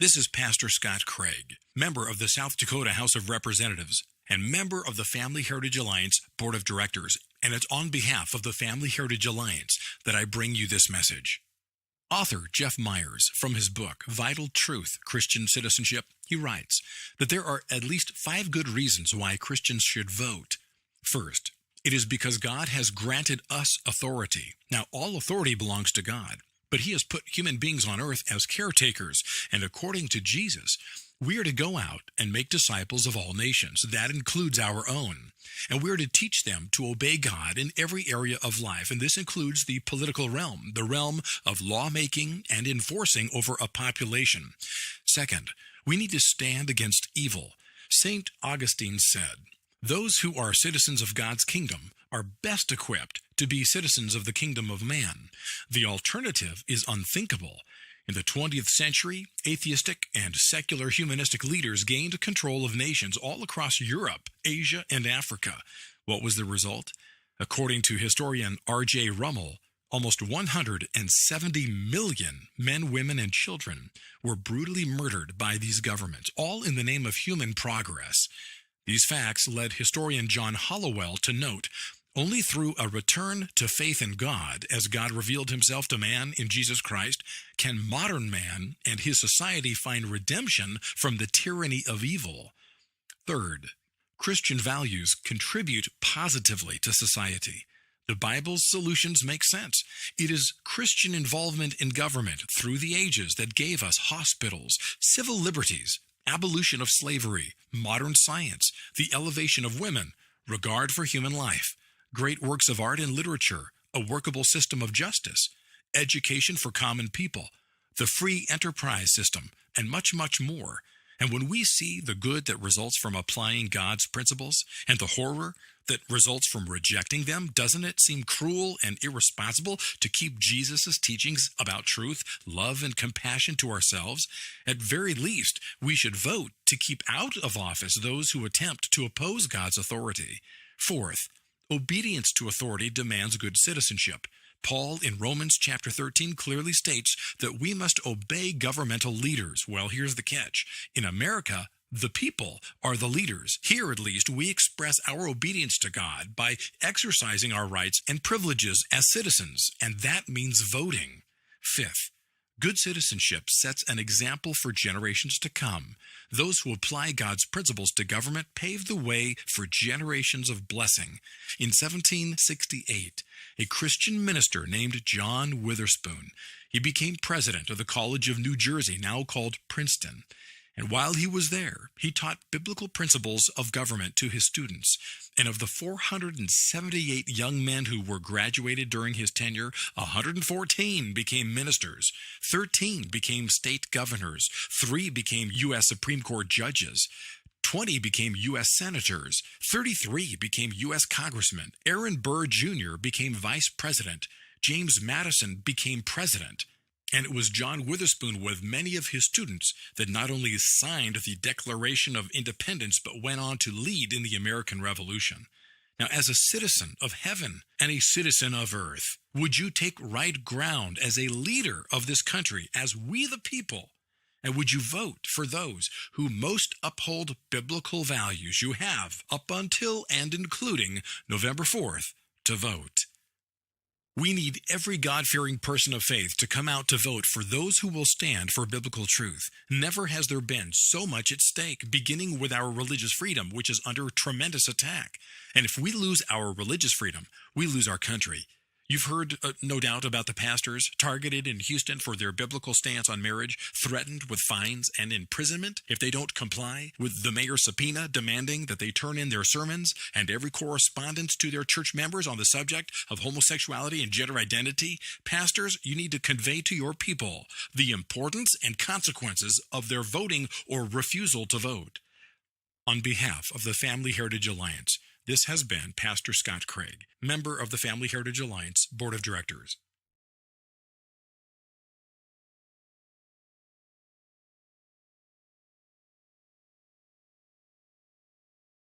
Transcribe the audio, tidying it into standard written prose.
This is Pastor Scott Craig, member of the South Dakota House of Representatives and member of the Family Heritage Alliance Board of Directors, and it's on behalf of the Family Heritage Alliance that I bring you this message. Author Jeff Myers, from his book, Vital Truth, Christian Citizenship, he writes that there are at least 5 good reasons why Christians should vote. First, it is because God has granted us authority. Now, all authority belongs to God, but He has put human beings on earth as caretakers, and according to Jesus, we are to go out and make disciples of all nations. That includes our own. And we are to teach them to obey God in every area of life. And this includes the political realm, the realm of lawmaking and enforcing over a population. Second, we need to stand against evil. St. Augustine said, "Those who are citizens of God's kingdom are best equipped to be citizens of the kingdom of man. The alternative is unthinkable." In the 20th century, atheistic and secular humanistic leaders gained control of nations all across Europe, Asia, and Africa. What was the result? According to historian R.J. Rummel, almost 170 million men, women, and children were brutally murdered by these governments, all in the name of human progress. These facts led historian John Hollowell to note, "Only through a return to faith in God, as God revealed Himself to man in Jesus Christ, can modern man and his society find redemption from the tyranny of evil." Third, Christian values contribute positively to society. The Bible's solutions make sense. It is Christian involvement in government through the ages that gave us hospitals, civil liberties, abolition of slavery, modern science, the elevation of women, regard for human life, great works of art and literature, a workable system of justice, education for common people, the free enterprise system, and much, much more. And when we see the good that results from applying God's principles and the horror that results from rejecting them, doesn't it seem cruel and irresponsible to keep Jesus' teachings about truth, love, and compassion to ourselves? At very least, we should vote to keep out of office those who attempt to oppose God's authority. Fourth, obedience to authority demands good citizenship. Paul in Romans chapter 13 clearly states that we must obey governmental leaders. Well, here's the catch. In America, the people are the leaders. Here, at least, we express our obedience to God by exercising our rights and privileges as citizens, and that means voting. Fifth, good citizenship sets an example for generations to come. Those who apply God's principles to government pave the way for generations of blessing. In 1768, a Christian minister named John Witherspoon, he became president of the College of New Jersey, now called Princeton. And while he was there, he taught biblical principles of government to his students. And of the 478 young men who were graduated during his tenure, 114 became ministers, 13 became state governors, 3 became U.S. Supreme Court judges, 20 became U.S. senators, 33 became U.S. congressmen, Aaron Burr Jr. became vice president, James Madison became president. And it was John Witherspoon with many of his students that not only signed the Declaration of Independence, but went on to lead in the American Revolution. Now, as a citizen of heaven and a citizen of earth, would you take right ground as a leader of this country, as we the people? And would you vote for those who most uphold biblical values? You have up until and including November 4th to vote. We need every God-fearing person of faith to come out to vote for those who will stand for biblical truth. Never has there been so much at stake, beginning with our religious freedom, which is under tremendous attack. And if we lose our religious freedom, we lose our country. You've heard, no doubt, about the pastors targeted in Houston for their biblical stance on marriage, threatened with fines and imprisonment if they don't comply with the mayor's subpoena demanding that they turn in their sermons and every correspondence to their church members on the subject of homosexuality and gender identity. Pastors, you need to convey to your people the importance and consequences of their voting or refusal to vote. On behalf of the Family Heritage Alliance, this has been Pastor Scott Craig, member of the Family Heritage Alliance Board of Directors.